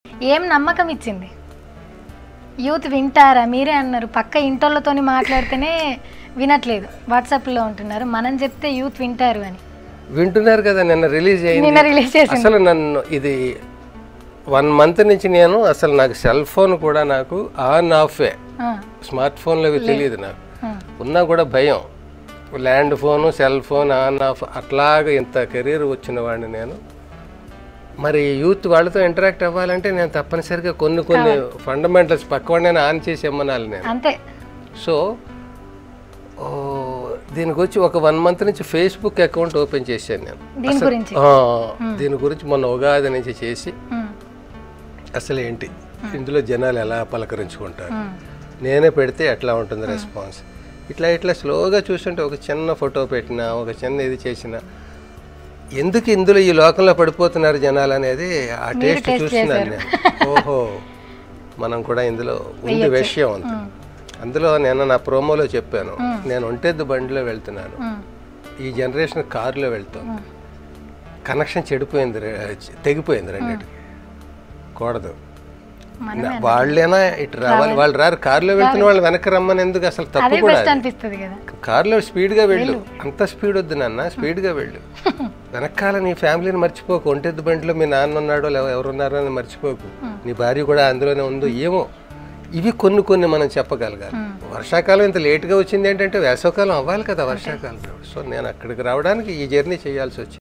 ఏం నమ్మకం ఇచ్చింది? యూత్ వింటారా? మీరే అన్నారు పక్క ఇంటోళ్ళతోని మాట్లాడితేనే వినట్లేదు, వాట్సాప్లో ఉంటున్నారు, మనం చెప్తే యూత్ వింటారు అని. వింటున్నారు కదా. నిన్న రిలీజ్ అయింది. అసలు నన్ను ఇది 1 మంత్ నుంచి నేను అసలు నాకు సెల్ ఫోన్ కూడా నాకు ఆన్ ఆఫే, స్మార్ట్ ఫోన్లో తెలియదు నాకు, ఉన్నా కూడా భయం. Land phone, cell phone on off అట్లాగా ఇంత కెరీర్ వచ్చిన వాడిని నేను. మరి యూత్ వాళ్ళతో ఇంటరాక్ట్ అవ్వాలంటే నేను తప్పనిసరిగా కొన్ని ఫండమెంటల్స్ పక్కవాడిని ఆన్ చేసి ఇమ్మనాలి నేను అంతే. సో దీనికి వచ్చి ఒక 1 మంత్ నుంచి ఫేస్బుక్ అకౌంట్ ఓపెన్ చేశాను నేను. దీని గురించి మొన్న ఉగాది నుంచి చేసి అసలు ఏంటి ఇందులో జనాలు ఎలా పలకరించుకుంటారు, నేనే పెడితే ఎట్లా ఉంటుంది రెస్పాన్స్, ఇట్లా స్లోగా చూస్తుంటే ఒక చిన్న ఫోటో పెట్టినా, ఒక చిన్న ఇది చేసినా, ఎందుకు ఇందులో ఈ లోకంలో పడిపోతున్నారు జనాలు అనేది ఆ టేస్ట్ చూస్తున్నాను నేను. ఓహో, మనం కూడా ఇందులో ఉంది విషయం అంత. అందులో నేను నా ప్రోమోలో చెప్పాను, నేను ఒంటెద్దు బండిలో వెళ్తున్నాను, ఈ జనరేషన్ కారులో వెళ్తాను, కనెక్షన్ చెడిపోయింది, తెగిపోయింది, రెండింటికి కూడదు. వాళ్ళేనా ఇటు రావాలి, వాళ్ళు రారు. కారులో వెళ్తున్న వాళ్ళు వెనక్కి రమ్మని ఎందుకు? అసలు తప్పు కూడా. కారులో స్పీడ్గా వెళ్ళు, అంత స్పీడ్ వద్దు నాన్న, స్పీడ్గా వెళ్ళు. వెనకాల నీ ఫ్యామిలీని మర్చిపోకు, ఒంటెద్దు బండిలో మీ నాన్న ఉన్నాడో ఎవరున్నారో అని మర్చిపోకు, నీ భార్య కూడా అందులోనే ఉందో ఏమో. ఇవి కొన్ని మనం చెప్పగలగాలి. వర్షాకాలం ఇంత లేట్గా వచ్చింది ఏంటంటే వేసవకాలం అవ్వాలి కదా వర్షాకాలం. సో నేను అక్కడికి రావడానికి ఈ జర్నీ చేయాల్సి వచ్చింది.